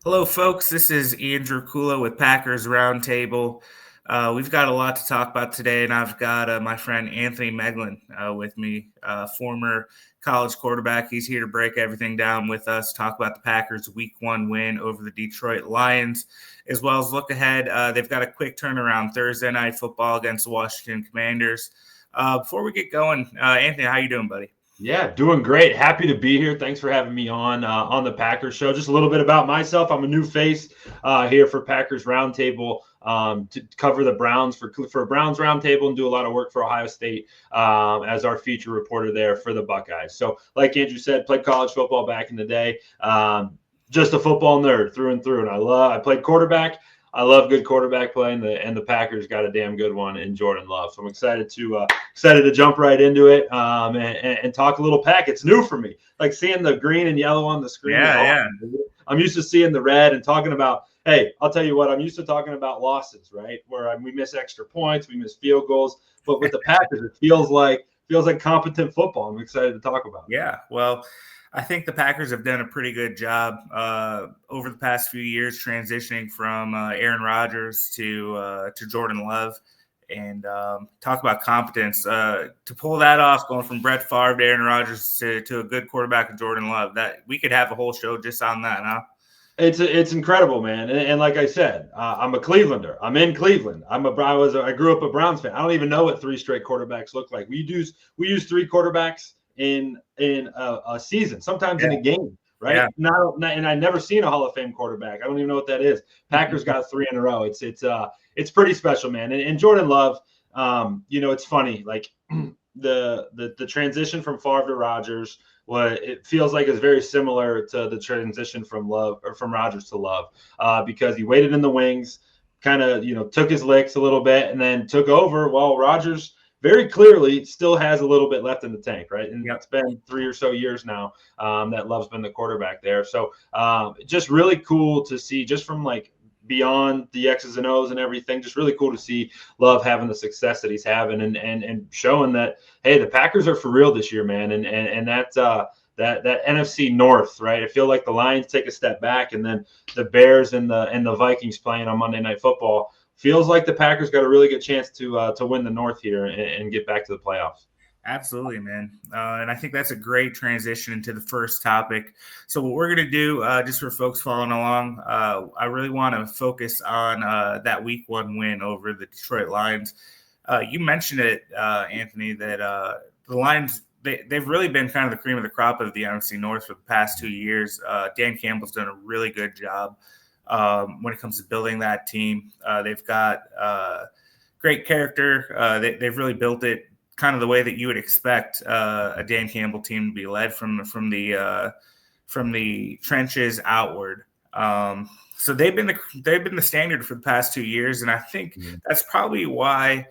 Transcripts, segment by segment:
Hello, folks. This is Andrew Kulha with Packers Roundtable. We've got a lot to talk about today, and I've got my friend Anthony Moeglin with me, former college quarterback. He's here to break everything down with us, talk about the Packers' Week 1 win over the Detroit Lions, as well as look ahead. They've got a quick turnaround Thursday night football against the Washington Commanders. Before we get going, Anthony, how you doing, buddy? Yeah, doing great. Happy to be here. Thanks for having me on the Packers show. Just a little bit about myself. I'm a new face here for Packers Roundtable to cover the Browns for Browns Roundtable and do a lot of work for Ohio State as our feature reporter there for the Buckeyes. So, like Andrew said, played college football back in the day. Just a football nerd through and through, and I played quarterback. I love good quarterback play, and the Packers got a damn good one in Jordan Love. So I'm excited to jump right into it and talk a little Pack. It's new for me, like seeing the green and yellow on the screen. Yeah. I'm used to seeing the red and talking about. Hey, I'll tell you what. I'm used to talking about losses, right? Where we miss extra points, we miss field goals. But with the Packers, it feels like competent football. I'm excited to talk about it. Yeah, well, I think the Packers have done a pretty good job over the past few years transitioning from Aaron Rodgers to Jordan Love, and talk about competence. To pull that off, going from Brett Favre to Aaron Rodgers to a good quarterback in Jordan Love, that we could have a whole show just on that, huh? It's incredible, man. And like I said, I'm a Clevelander. I'm in Cleveland. I grew up a Browns fan. I don't even know what 3 straight quarterbacks look like. We use 3 quarterbacks in a season, sometimes in a game, right? Yeah. And I never seen a Hall of Fame quarterback. I don't even know what that is. Packers got 3 in a row. It's pretty special, man. And Jordan Love, it's funny, like the transition from Favre to Rodgers. It feels like is very similar to the transition from Rodgers to Love, because he waited in the wings, kind of took his licks a little bit, and then took over. While Rodgers very clearly still has a little bit left in the tank, right? And It's been 3 or so years now that Love's been the quarterback there. So just really cool to see, just from like beyond the X's and O's and everything, just really cool to see Love having the success that he's having and showing that, hey, the Packers are for real this year, man. And that's that NFC North, right? I feel like the Lions take a step back, and then the Bears and the Vikings playing on Monday Night Football. Feels like the Packers got a really good chance to win the North here and get back to the playoffs. Absolutely, man. And I think that's a great transition into the first topic. So what we're going to do, just for folks following along, I really want to focus on that Week 1 win over the Detroit Lions. You mentioned it, Anthony, that the Lions, they've really been kind of the cream of the crop of the NFC North for the past 2 years. Dan Campbell's done a really good job when it comes to building that team. They've got great character. They've really built it kind of the way that you would expect a Dan Campbell team to be led from the trenches outward. So they've been the standard for the past 2 years, and I think that's probably why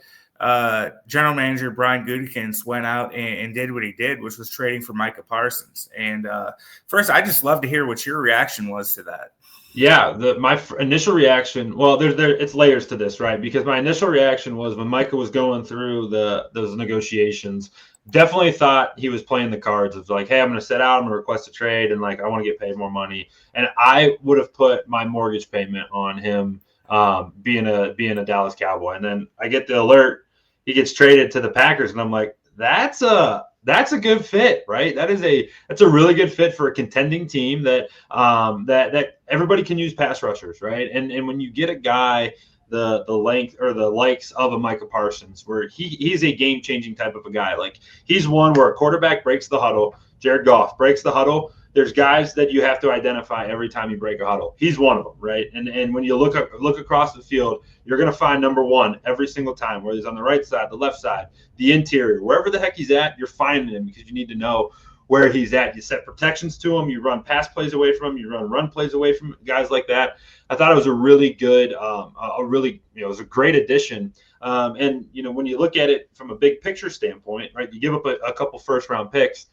General Manager Brian Gutekunst went out and did what he did, which was trading for Micah Parsons. And first, I just love to hear what your reaction was to that. Yeah, my initial reaction. Well, it's layers to this, right? Because my initial reaction was when Micah was going through those negotiations. Definitely thought he was playing the cards of like, hey, I'm going to sit out, I'm going to request a trade, and like I want to get paid more money. And I would have put my mortgage payment on him being a Dallas Cowboy. And then I get the alert, he gets traded to the Packers, and I'm like, that's a good fit, right? That's a really good fit for a contending team that everybody can use pass rushers, right? And when you get a guy the length or the likes of a Micah Parsons, where he's a game-changing type of a guy. Like he's one where a quarterback breaks the huddle, Jared Goff breaks the huddle. There's guys that you have to identify every time you break a huddle. He's one of them, right? And when you look across the field, you're going to find number one every single time, whether he's on the right side, the left side, the interior, wherever the heck he's at, you're finding him because you need to know where he's at. You set protections to him. You run pass plays away from him. You run plays away from guys like that. I thought it was a really good, it was a great addition. And when you look at it from a big picture standpoint, right, you give up a couple first round picks.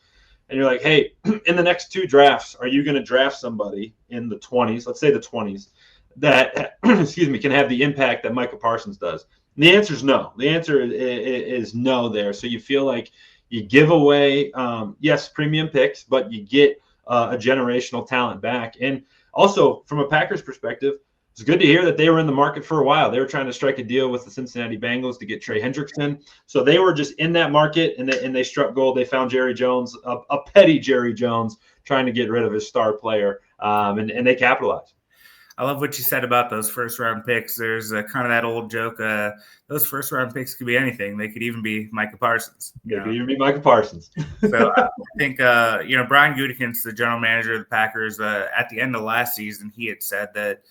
And you're like, hey, in the next 2 drafts, are you going to draft somebody in the 20s, let's say the 20s, that, can have the impact that Micah Parsons does? And the answer is no. The answer is no there. So you feel like you give away, yes, premium picks, but you get a generational talent back. And Also, from a Packers perspective, it's good to hear that they were in the market for a while. They were trying to strike a deal with the Cincinnati Bengals to get Trey Hendrickson. So they were just in that market, and they struck gold. They found Jerry Jones, a petty Jerry Jones, trying to get rid of his star player, and they capitalized. I love what you said about those first-round picks. There's kind of that old joke. Those first-round picks could be anything. They could even be Micah Parsons. They could even be Micah Parsons. So I think, Brian Gutekunst, the general manager of the Packers, at the end of last season, he had said that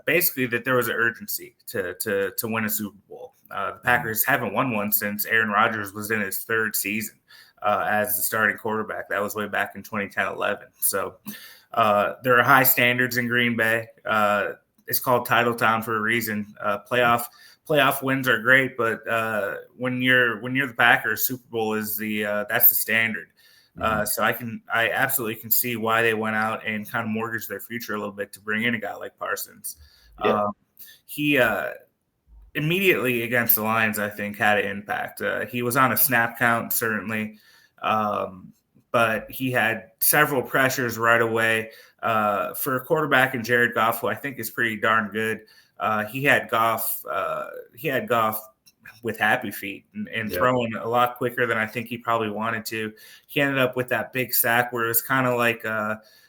basically that there was an urgency to win a Super Bowl. The Packers haven't won one since Aaron Rodgers was in his third season as the starting quarterback. That was way back in 2010-11. So there are high standards in Green Bay. It's called Title Town for a reason. Playoff wins are great, but when you're the Packers, Super Bowl is that's the standard. So I absolutely can see why they went out and kind of mortgaged their future a little bit to bring in a guy like Parsons. Yeah. He immediately against the Lions, I think, had an impact. He was on a snap count, certainly. But he had several pressures right away. For a quarterback in Jared Goff, who I think is pretty darn good, he had Goff with happy feet and throwing a lot quicker than I think he probably wanted to. He ended up with that big sack where it was kind of like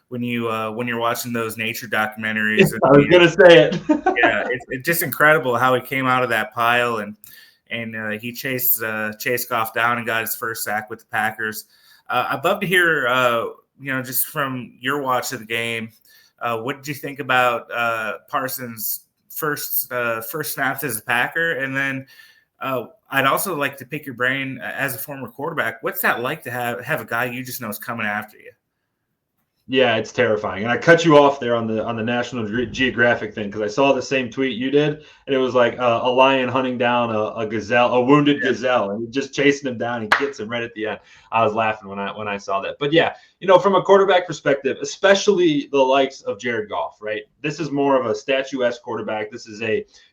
when you're watching those nature documentaries. I was gonna say it. Yeah, it's just incredible how he came out of that pile and he chased Goff down and got his first sack with the Packers. I'd love to hear, just from your watch of the game, what did you think about Parsons' first snaps as a Packer? And then I'd also like to pick your brain as a former quarterback. What's that like to have a guy you just know is coming after you? Yeah, it's terrifying. And I cut you off there on the National Geographic thing because I saw the same tweet you did, and it was like a lion hunting down a gazelle, a wounded gazelle, and just chasing him down. He gets him right at the end. I was laughing when I saw that. But yeah, from a quarterback perspective, especially the likes of Jared Goff, right? This is more of a statuesque quarterback. This is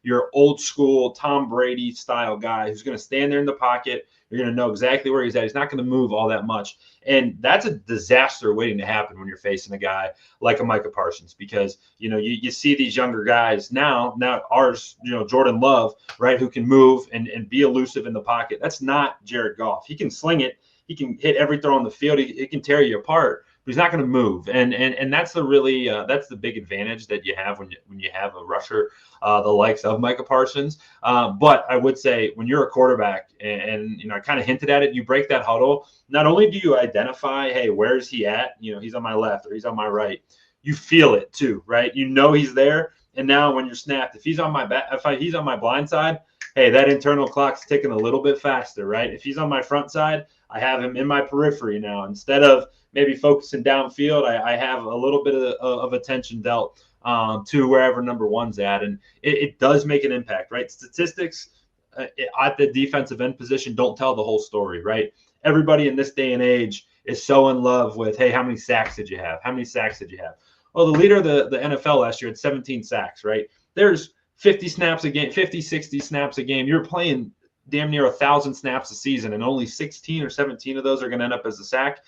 your old school Tom Brady style guy who's going to stand there in the pocket. You're going to know exactly where he's at. He's not going to move all that much. And that's a disaster waiting to happen when you're facing a guy like a Micah Parsons because, you see these younger guys now ours, Jordan Love, right, who can move and be elusive in the pocket. That's not Jared Goff. He can sling it. He can hit every throw on the field. He can tear you apart, but he's not going to move. And that's that's the big advantage that you have when you have a rusher the likes of Micah Parsons. But I would say when you're a quarterback and I kind of hinted at it, you break that huddle. Not only do you identify, hey, where is he at? He's on my left or he's on my right. You feel it too, right? He's there. And now when you're snapped, if he's on my back, if he's on my blind side, hey, that internal clock's ticking a little bit faster, right? If he's on my front side, I have him in my periphery now. Instead of maybe focusing downfield, I have a little bit of attention dealt to wherever number one's at. And it does make an impact, right? Statistics at the defensive end position don't tell the whole story, right? Everybody in this day and age is so in love with, hey, how many sacks did you have? How many sacks did you have? Well, the leader of the NFL last year had 17 sacks, right? There's 50 snaps a game, 50, 60 snaps a game. You're playing damn near 1,000 snaps a season, and only 16 or 17 of those are going to end up as a sack.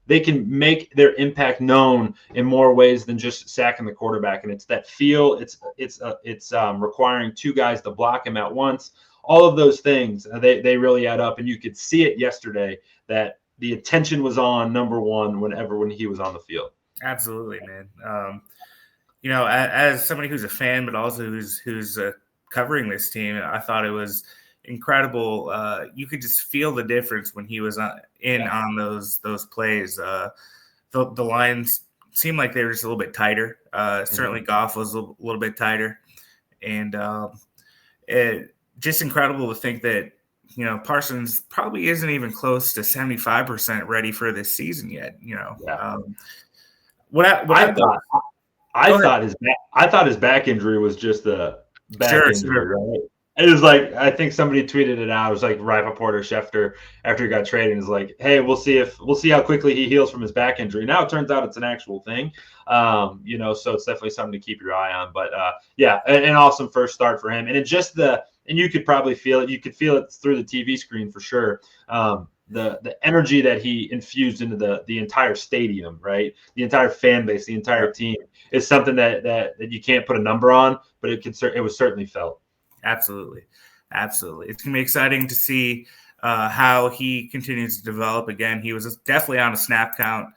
They can make their impact known in more ways than just sacking the quarterback, and it's that feel. It's requiring two guys to block him at once. All of those things, they really add up, and you could see it yesterday that the attention was on number one when he was on the field. Absolutely, man. As somebody who's a fan, but also who's covering this team, I thought it was incredible. You could just feel the difference when he was on those plays. The Lions seemed like they were just a little bit tighter. Certainly Goff was a little bit tighter. And it just incredible to think that, Parsons probably isn't even close to 75% ready for this season yet. I thought his back injury was just a back injury, right? It was like, I think somebody tweeted it out. It was like Rappaport or Schefter after he got traded. It was like, hey, we'll see how quickly he heals from his back injury. Now it turns out it's an actual thing. So it's definitely something to keep your eye on. But an awesome first start for him. And you could probably feel it. You could feel it through the TV screen for sure. the energy that he infused into the entire stadium, right? The entire fan base, the entire team is something that you can't put a number on, but it was certainly felt. Absolutely. It's going to be exciting to see how he continues to develop. Again, he was definitely on a snap count.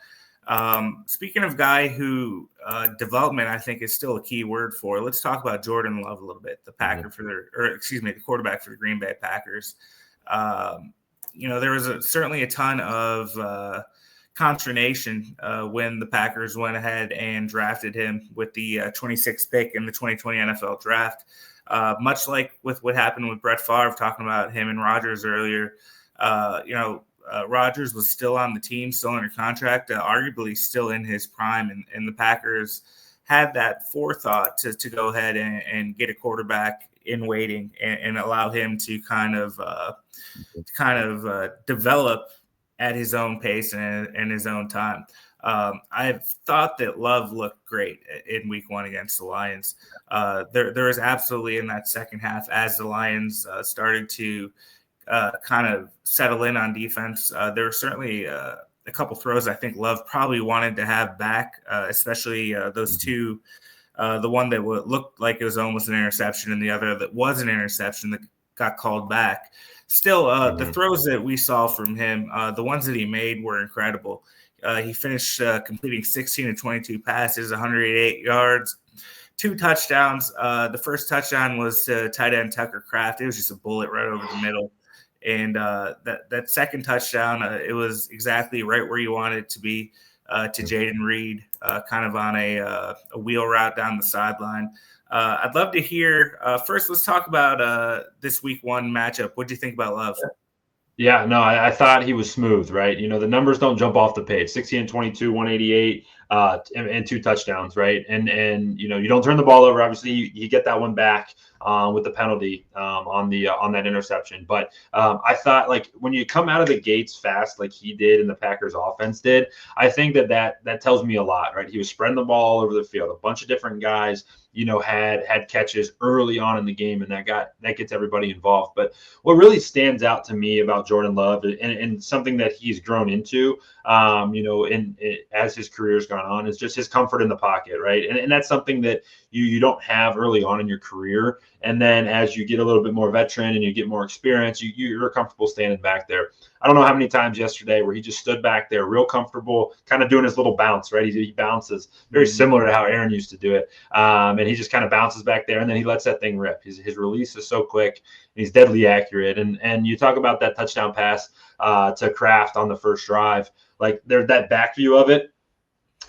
Speaking of guy who development, I think is still a key word for. Let's talk about Jordan Love a little bit, the the quarterback for the Green Bay Packers. There was certainly a ton of consternation when the Packers went ahead and drafted him with the 26th pick in the 2020 NFL Draft. Much like with what happened with Brett Favre, talking about him and Rodgers earlier, Rodgers was still on the team, still under contract, arguably still in his prime, and the Packers had that forethought to go ahead and get a quarterback in waiting and allow him to kind of develop at his own pace and his own time. I've thought that Love looked great in week 1 against the Lions. There was absolutely in that second half as the Lions started to kind of settle in on defense. There were certainly a couple throws I think Love probably wanted to have back, especially those two. The one that looked like it was almost an interception and the other that was an interception that got called back. Still, the throws that we saw from him, the ones that he made were incredible. He finished completing 16 of 22 passes, 188 yards, 2 touchdowns. The first touchdown was to tight end Tucker Kraft. It was just a bullet right over the middle. And that second touchdown, it was exactly right where you wanted it to be, to Jaden Reed, kind of on a wheel route down the sideline. I'd love to hear. First, let's talk about this week 1 matchup. What do you think about Love? Yeah, no, I thought he was smooth, right? The numbers don't jump off the page. 16 and 22, 188, and 2 touchdowns, right? And you don't turn the ball over. Obviously, you get that one back with the penalty on that interception. But I thought, like, when you come out of the gates fast, like he did and the Packers offense did, I think that tells me a lot, right? He was spreading the ball all over the field. A bunch of different guys, had catches early on in the game, and that gets everybody involved. But what really stands out to me about Jordan Love and something that he's grown into, as his career's gone on, is just his comfort in the pocket, right? And that's something that you don't have early on in your career. And then as you get a little bit more veteran and you get more experience, you're comfortable standing back there. I don't know how many times yesterday where he just stood back there real comfortable, kind of doing his little bounce, right? He bounces very similar to how Aaron used to do it. And he just kind of bounces back there, and then he lets that thing rip. His release is so quick, and he's deadly accurate. And you talk about that touchdown pass to Kraft on the first drive. Like, that back view of it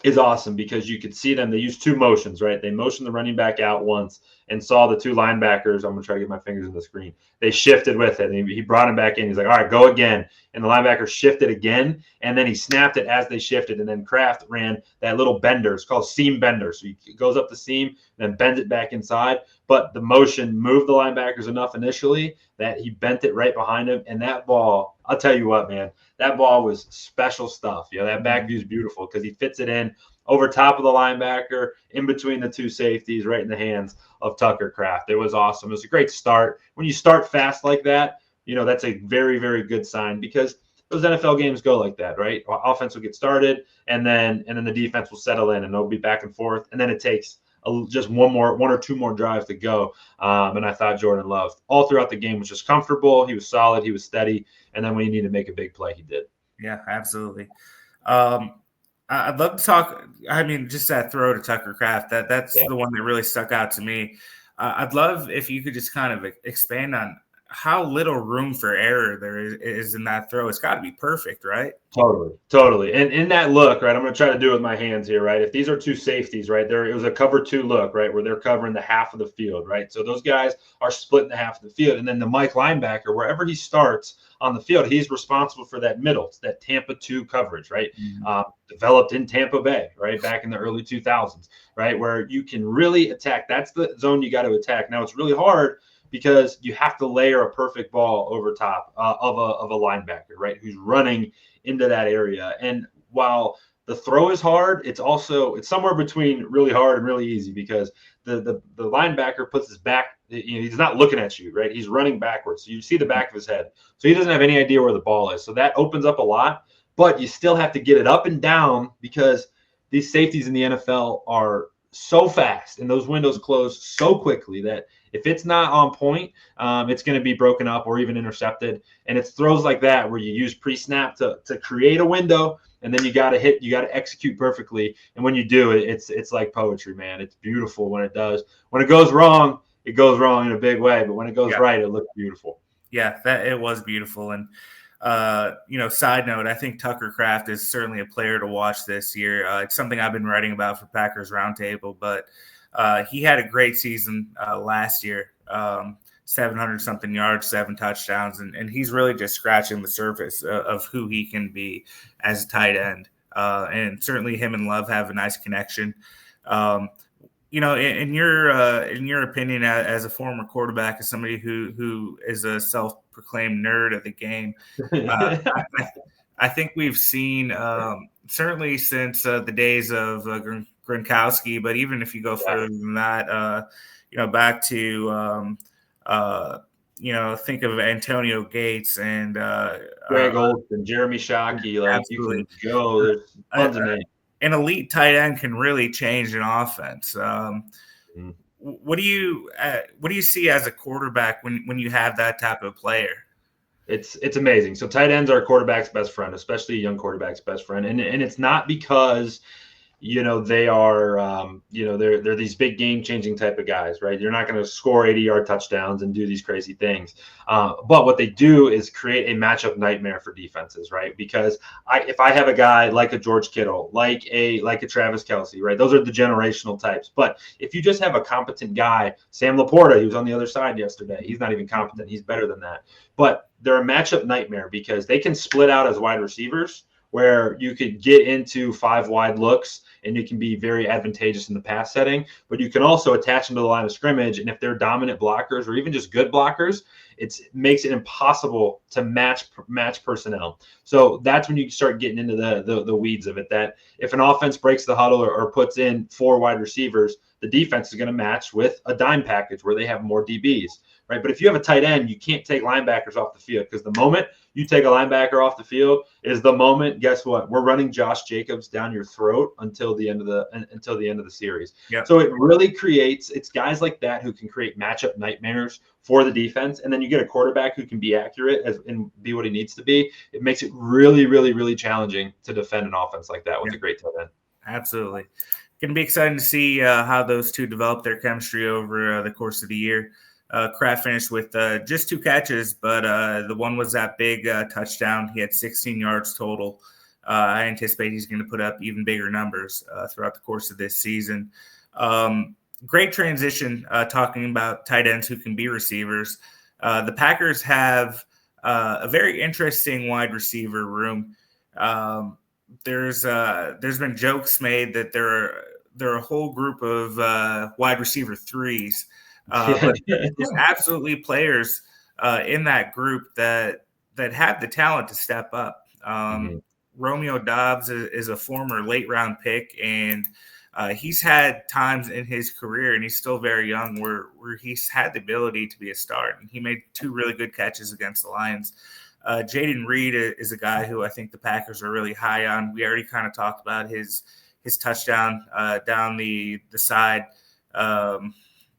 is awesome because you could see them. They use 2 motions, right? They motioned the running back out once and saw the 2 linebackers. I'm going to try to get my fingers in the screen. They shifted with it. And he brought him back in. He's like, all right, go again. And the linebacker shifted again. And then he snapped it as they shifted. And then Kraft ran that little bender. It's called seam bender. So he goes up the seam and then bends it back inside. But the motion moved the linebackers enough initially that he bent it right behind him. And that ball, I'll tell you what, man, that ball was special stuff. That back view is beautiful because he fits it in over top of the linebacker, in between the 2 safeties, right in the hands of Tucker Kraft. It was awesome. It was a great start. When you start fast like that, that's a very, very good sign because those NFL games go like that, right? Offense will get started, and then the defense will settle in, and they'll be back and forth, and then it takes just one or 2 more drives to go. And I thought Jordan Love all throughout the game was just comfortable. He was solid. He was steady. And then when he needed to make a big play, he did. Yeah, absolutely. I'd love to talk. I mean, just that throw to Tucker Kraft, that's the one that really stuck out to me. I'd love if you could just kind of expand on how little room for error there is in that throw. It's got to be perfect, right? Totally. And in that look, right, I'm going to try to do it with my hands here, right? If these are 2 safeties, right, it was a cover 2 look, right, where they're covering the half of the field, right? So those guys are splitting the half of the field. And then the Mike linebacker, wherever he starts on the field, he's responsible for that middle, that Tampa 2 coverage, right? Developed in Tampa Bay, right, back in the early 2000s, right, where you can really attack. That's the zone you got to attack. Now, it's really hard because you have to layer a perfect ball over top of a linebacker, right, who's running into that area. And while the throw is hard. It's somewhere between really hard and really easy because the linebacker puts his back, he's not looking at you, right? He's running backwards. So you see the back of his head. So he doesn't have any idea where the ball is. So that opens up a lot, but you still have to get it up and down because these safeties in the NFL are so fast and those windows close so quickly that if it's not on point, it's going to be broken up or even intercepted. And it's throws like that where you use pre-snap to create a window, and then you got to execute perfectly. And when you do it, it's like poetry, man. It's beautiful when it does. When it goes wrong in a big way. But when it goes right, it looks beautiful. Yeah, it was beautiful. And side note, I think Tucker Kraft is certainly a player to watch this year. It's something I've been writing about for Packers Roundtable, but he had a great season last year, 700-something yards, 7 touchdowns, and he's really just scratching the surface of who he can be as a tight end. And certainly him and Love have a nice connection. In your opinion, as a former quarterback, as somebody who is a self-proclaimed nerd of the game, I think we've seen certainly since the days of Gronkowski, but even if you go further than that, back to think of Antonio Gates and Greg Olsen, Jeremy Shockey, like absolutely. You can go. There's tons of names. An elite tight end can really change an offense. What do you see as a quarterback when you have that type of player? It's amazing. So tight ends are a quarterback's best friend, especially a young quarterback's best friend, and it's not because they are they're these big game changing type of guys, right? You're not going to score 80-yard touchdowns and do these crazy things, but what they do is create a matchup nightmare for defenses, right? Because if I have a guy like a George Kittle, like a Travis Kelce, right? Those are the generational types. But if you just have a competent guy, Sam Laporta, he was on the other side yesterday. He's not even competent. He's better than that. But they're a matchup nightmare because they can split out as wide receivers, where you could get into 5 wide looks and it can be very advantageous in the pass setting, but you can also attach them to the line of scrimmage. And if they're dominant blockers or even just good blockers, it makes it impossible to match personnel. So that's when you start getting into the weeds of it, that if an offense breaks the huddle or puts in 4 wide receivers, the defense is going to match with a dime package where they have more DBs, right? But if you have a tight end, you can't take linebackers off the field, because the moment you take a linebacker off the field is the moment, guess what? We're running Josh Jacobs down your throat until the end of the series. Yep. So it really it's guys like that who can create matchup nightmares for the defense. And then you get a quarterback who can be accurate and be what he needs to be. It makes it really, really, really challenging to defend an offense like that with a great tight end. Absolutely. Going to be exciting to see how those two develop their chemistry over the course of the year. Kraft finished with just 2 catches, but the one was that big touchdown. He had 16 yards total. I anticipate he's going to put up even bigger numbers throughout the course of this season. Great transition talking about tight ends who can be receivers. The Packers have a very interesting wide receiver room. There's been jokes made that there are a whole group of wide receiver 3s. But there's absolutely players in that group that have the talent to step up. Romeo Doubs is a former late round pick, and he's had times in his career, and he's still very young, where he's had the ability to be a star. And he made 2 really good catches against the Lions. Jaden Reed is a guy who I think the Packers are really high on. We already kind of talked about his touchdown down the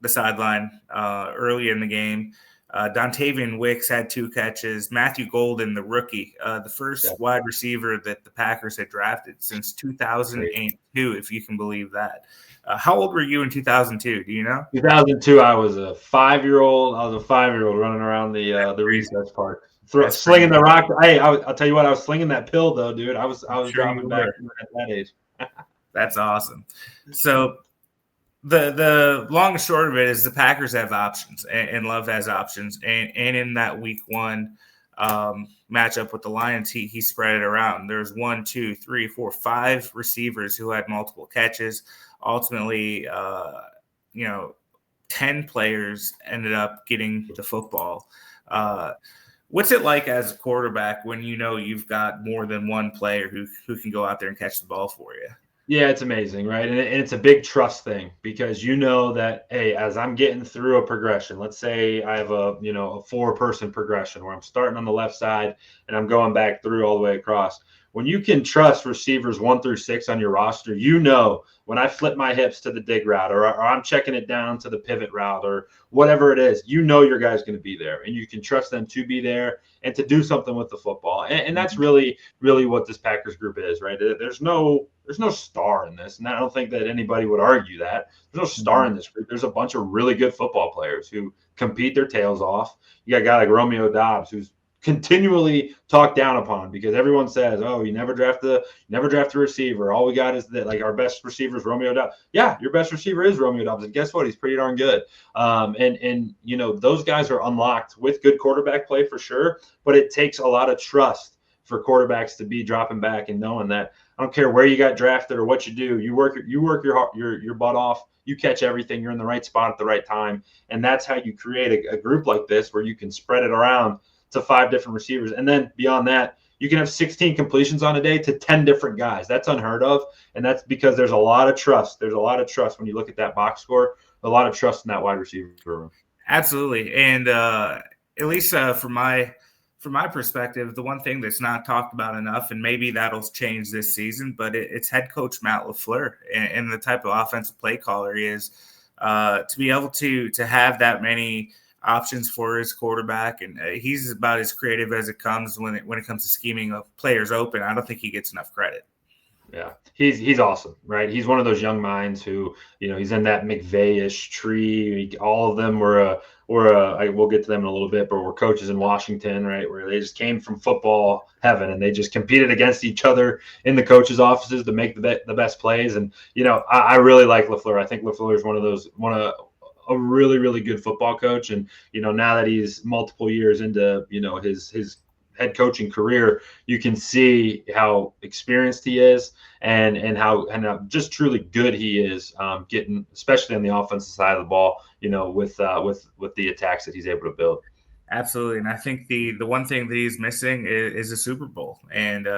sideline early in the game. Dontavian Wicks had 2 catches. Matthew Golden, the rookie, the first wide receiver that the Packers had drafted since 2002, if you can believe that. How old were you in 2002? Do you know? 2002, I was a 5-year-old. I was a 5-year-old running around the recess park, slinging the rock. Hey, I'll tell you what, I was slinging that pill though, dude. I was dropping back at that age. That's awesome. So the long and short of it is the Packers have options, and Love has options, and in that week 1 matchup with the Lions, he spread it around. There's 1, 2, 3, 4, 5 receivers who had multiple catches. Ultimately, 10 players ended up getting the football. What's it like as a quarterback when you know you've got more than one player who can go out there and catch the ball for you? Yeah, it's amazing, right? And it's a big trust thing because you know that, hey, as I'm getting through a progression, let's say I have a 4-person progression where I'm starting on the left side and I'm going back through all the way across. When you can trust receivers 1 through 6 on your roster, you know when I flip my hips to the dig route or I'm checking it down to the pivot route or whatever it is, you know your guy's going to be there and you can trust them to be there and to do something with the football. And that's really what this Packers group is, right? There's no star in this, and I don't think that anybody would argue that. There's no star in this group. There's a bunch of really good football players who compete their tails off. You got a guy like Romeo Doubs who's continually talked down upon because everyone says, "Oh, you never draft a receiver. All we got is that like our best receiver is Romeo Doubs." Yeah, your best receiver is Romeo Doubs, and guess what? He's pretty darn good. And those guys are unlocked with good quarterback play for sure, but it takes a lot of trust for quarterbacks to be dropping back and knowing that I don't care where you got drafted or what you do, you work your butt off. You catch everything. You're in the right spot at the right time, and that's how you create a group like this where you can spread it around to 5 different receivers. And then beyond that, you can have 16 completions on a day to 10 different guys. That's unheard of. And that's because there's a lot of trust. There's a lot of trust when you look at that box score, a lot of trust in that wide receiver room. Absolutely. And at least from my perspective, the one thing that's not talked about enough, and maybe that'll change this season, but it's head coach Matt LaFleur and the type of offensive play caller he is, to be able to have that many options for his quarterback, and he's about as creative as it comes when it comes to scheming players open. I don't think he gets enough credit. Yeah, he's awesome, right? He's one of those young minds who, he's in that McVay-ish tree. All of them were we'll get to them in a little bit, but were coaches in Washington, right, where they just came from football heaven and they just competed against each other in the coaches' offices to make the best plays. And I really like LaFleur. I think LaFleur is a really, really good football coach. And, now that he's multiple years into, his head coaching career, you can see how experienced he is and how just truly good he is getting, especially on the offensive side of the ball, with the attacks that he's able to build. Absolutely. And I think the one thing that he's missing is a Super Bowl. And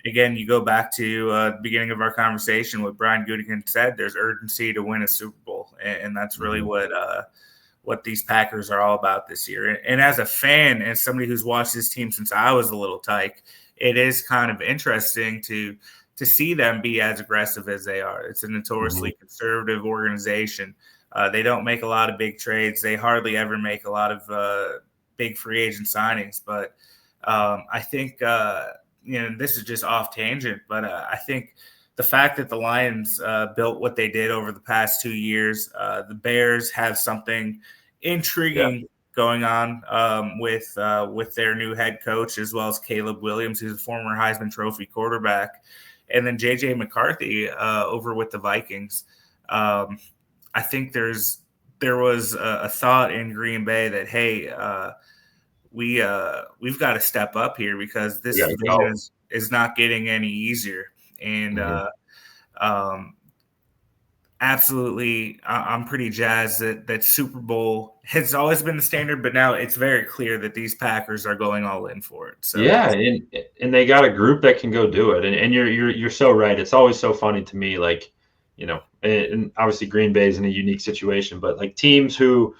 again, you go back to the beginning of our conversation, what Brian Gutekunst said, there's urgency to win a Super Bowl. And that's really what these Packers are all about this year. And as a fan and somebody who's watched this team since I was a little tyke, it is kind of interesting to see them be as aggressive as they are. It's a notoriously conservative organization. They don't make a lot of big trades. They hardly ever make a lot of big free agent signings. But I think, this is just off tangent, but I think the fact that the Lions built what they did over the past 2 years, the Bears have something intriguing going on with their new head coach, as well as Caleb Williams, who's a former Heisman Trophy quarterback, and then J.J. McCarthy over with the Vikings. I think there was a thought in Green Bay that, hey, we've got to step up here because this division is not getting any easier. And absolutely, I'm pretty jazzed that Super Bowl has always been the standard, but now it's very clear that these Packers are going all in for it. So yeah, and they got a group that can go do it. And you're so right. It's always so funny to me, like, and obviously Green Bay is in a unique situation, but like teams who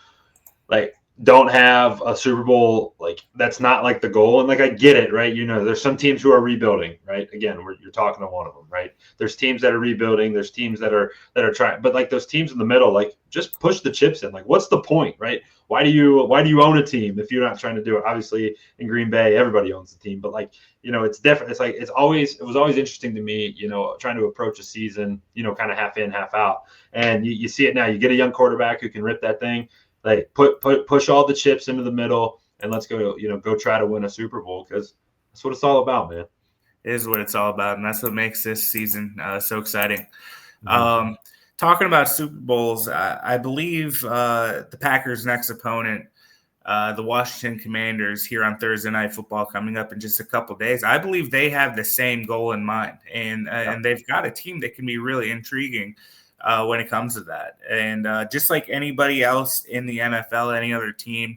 like don't have a Super Bowl, like that's not like the goal. And like, I get it, right? There's some teams who are rebuilding, right? Again, you're talking to one of them, right? There's teams that are rebuilding. There's teams that are trying, but like those teams in the middle, like just push the chips in. Like, what's the point, right? Why do you own a team if you're not trying to do it? Obviously in Green Bay, everybody owns the team, but like, it's different. It's like, it was always interesting to me, trying to approach a season, kind of half in, half out. And you see it now. You get a young quarterback who can rip that thing. Like push all the chips into the middle and let's go, go try to win a Super Bowl because that's what it's all about, man. It is what it's all about, and that's what makes this season so exciting. Talking about Super Bowls, I believe the Packers' next opponent, the Washington Commanders, here on Thursday Night Football coming up in just a couple of days, I believe they have the same goal in mind, and they've got a team that can be really intriguing when it comes to that. And just like anybody else in the NFL, any other team,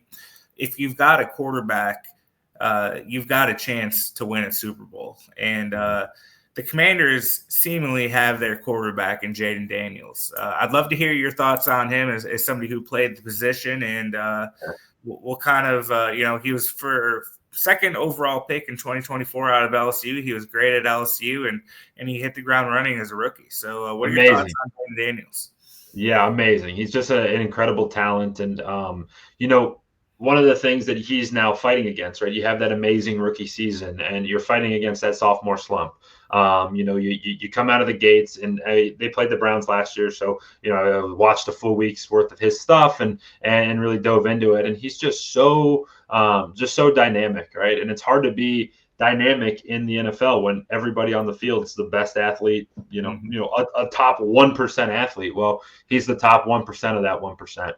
if you've got a quarterback you've got a chance to win a Super Bowl. And the Commanders seemingly have their quarterback in Jaden Daniels. I'd love to hear your thoughts on him as somebody who played the position, and we'll kind of, he was for second overall pick in 2024 out of LSU. He was great at LSU, and he hit the ground running as a rookie. So what are your thoughts on Jaden Daniels? Yeah, amazing. He's just an incredible talent. And, one of the things that he's now fighting against, right? You have that amazing rookie season and you're fighting against that sophomore slump. You come out of the gates, and they played the Browns last year. So, I watched a full week's worth of his stuff and really dove into it. And he's just so dynamic, right? And it's hard to be dynamic in the NFL when everybody on the field is the best athlete, a top 1% athlete. Well, he's the top 1% of that 1%.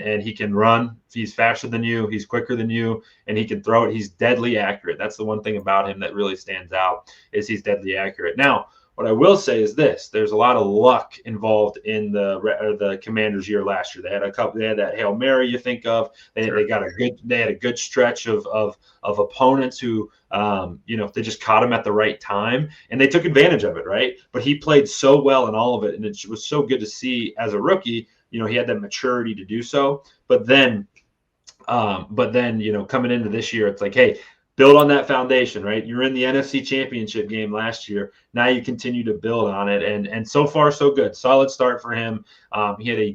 And he can run. He's faster than you. He's quicker than you, and he can throw it. He's deadly accurate. That's the one thing about him that really stands out, is he's deadly accurate. Now, what I will say is this: there's a lot of luck involved in the Commanders' year last year. They had that Hail Mary you think of. They had a good stretch of opponents who they just caught him at the right time, and they took advantage of it, right? But he played so well in all of it, and it was so good to see as a rookie. He had that maturity to do so. But then coming into this year, it's like, hey, build on that foundation, right? You're in the NFC Championship game last year. Now you continue to build on it, and so far so good. Solid start for him. He had a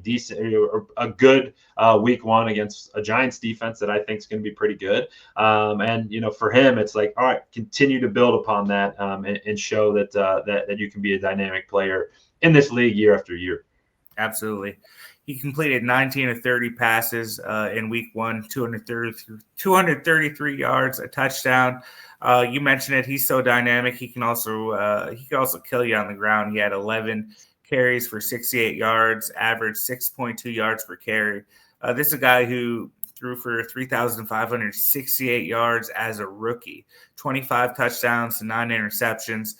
good week one against a Giants defense that I think is going to be pretty good. And for him, it's like, all right, continue to build upon that and show that you can be a dynamic player in this league year after year. Absolutely. He completed 19 of 30 passes in week one, 233 yards, a touchdown. You mentioned it. He's so dynamic. He can also kill you on the ground. He had 11 carries for 68 yards, averaged 6.2 yards per carry. This is a guy who threw for 3,568 yards as a rookie, 25 touchdowns and 9 interceptions.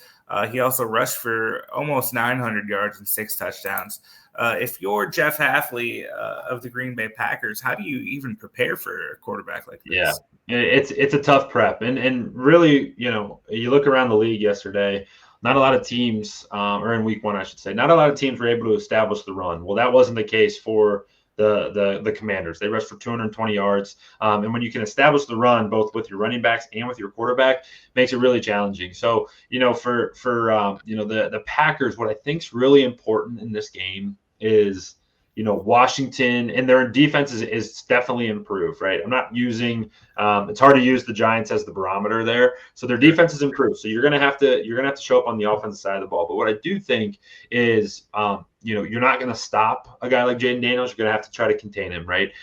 He also rushed for almost 900 yards and 6 touchdowns. If you're Jeff Hafley of the Green Bay Packers, how do you even prepare for a quarterback like this? Yeah, it's a tough prep. And really, you look around the league yesterday, not a lot of teams, or in week one, I should say, not a lot of teams were able to establish the run. Well, that wasn't the case for the Commanders. They rushed for 220 yards. And when you can establish the run, both with your running backs and with your quarterback, makes it really challenging. So, for the Packers, what I think is really important in this game is, Washington and their defense is definitely improved, right? I'm not using it's hard to use the Giants as the barometer there. So their defense is improved. So you're gonna have to show up on the offensive side of the ball. But what I do think is you're not going to stop a guy like Jaden Daniels. You're going to have to try to contain him, right?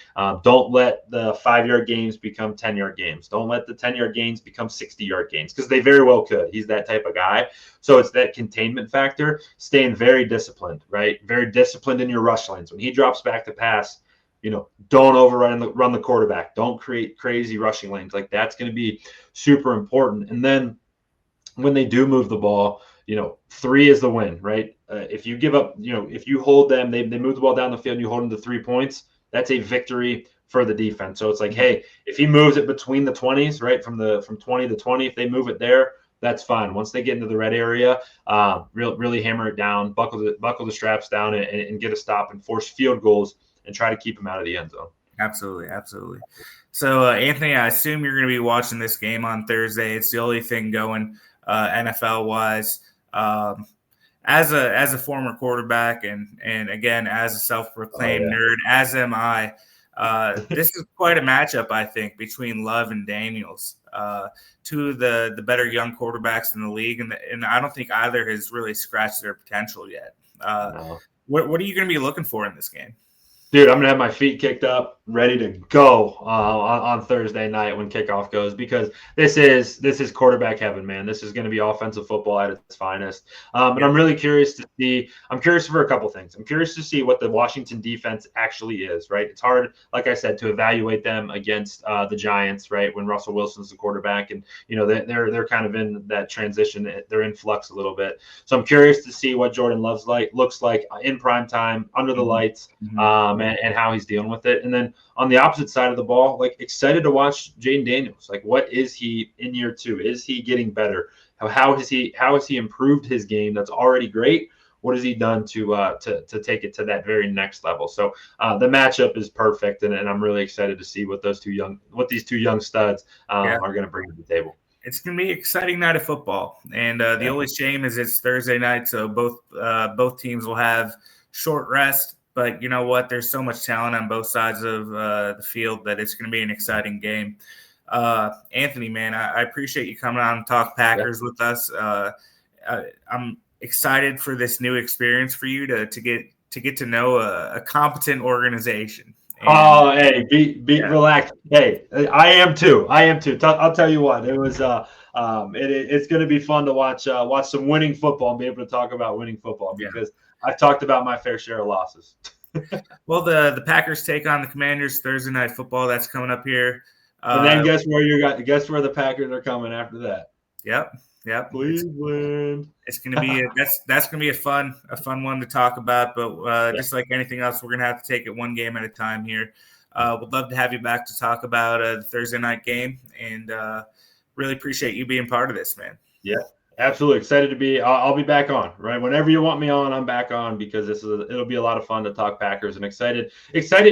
Don't let the 5-yard games become 10-yard games. Don't let the 10-yard gains become 60-yard gains, because they very well could. He's that type of guy. So it's that containment factor, staying very disciplined, right? Very disciplined in your rush lanes. When he drops back to pass, don't run the quarterback. Don't create crazy rushing lanes. Like, that's going to be super important. And then when they do move the ball, 3 is the win, right? If you give up, if you hold them, they move the ball down the field and you hold them to 3 points, that's a victory for the defense. So it's like, hey, if he moves it between the 20s, right, from 20 to 20, if they move it there, that's fine. Once they get into the red area, really hammer it down, buckle the straps down, and get a stop and force field goals and try to keep them out of the end zone. Absolutely. So, Anthony, I assume you're going to be watching this game on Thursday. It's the only thing going NFL-wise. As a former quarterback and again, as a self-proclaimed nerd, as am I, this is quite a matchup, I think, between Love and Daniels, two of the better young quarterbacks in the league, and I don't think either has really scratched their potential yet. No. What are you going to be looking for in this game? Dude, I'm going to have my feet kicked up, ready to go on Thursday night when kickoff goes, because this is quarterback heaven, man. This is going to be offensive football at its finest. And I'm really curious to see – I'm curious for a couple things. I'm curious to see what the Washington defense actually is, right? It's hard, like I said, to evaluate them against the Giants, right, when Russell Wilson's the quarterback. And, they're kind of in that transition. They're in flux a little bit. So I'm curious to see what Jordan Looks like in prime time, under the lights. and how he's dealing with it. And then on the opposite side of the ball, like excited to watch Jaden Daniels. Like, what is he in year 2? Is he getting better? How has he improved his game? That's already great. What has he done to take it to that very next level? So the matchup is perfect, and I'm really excited to see what these two young studs are going to bring to the table. It's going to be an exciting night of football, and the only shame is it's Thursday night, so both teams will have short rest. But you know what? There's so much talent on both sides of the field that it's going to be an exciting game. Anthony, man, I appreciate you coming on and talk Packers with us. I'm excited for this new experience for you to get to know a competent organization. And, hey, be relaxed. Hey, I am too. I'll tell you what. It was it's going to be fun to watch some winning football and be able to talk about winning football because I've talked about my fair share of losses. Well, the Packers take on the Commanders Thursday night football. That's coming up here. And then guess where the Packers are coming after that? Yep. Cleveland. It's going to be that's going to be a fun one to talk about. But just like anything else, we're going to have to take it one game at a time here. Would love to have you back to talk about the Thursday night game, and really appreciate you being part of this, man. Yeah, absolutely excited to be. I'll be back on, right? Whenever you want me on, I'm back on because it'll be a lot of fun to talk Packers, and excited,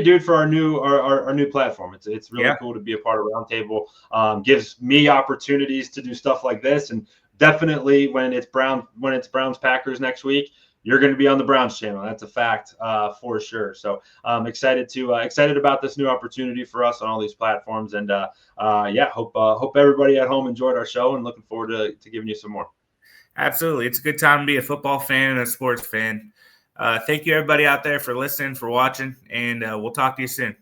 dude, for our new platform. It's really cool to be a part of Roundtable. Gives me opportunities to do stuff like this, and definitely when it's Browns Packers next week, you're going to be on the Browns channel. That's a fact for sure. So I'm excited about this new opportunity for us on all these platforms. And hope everybody at home enjoyed our show and looking forward to giving you some more. Absolutely. It's a good time to be a football fan and a sports fan. Thank you everybody out there for listening, for watching, and we'll talk to you soon.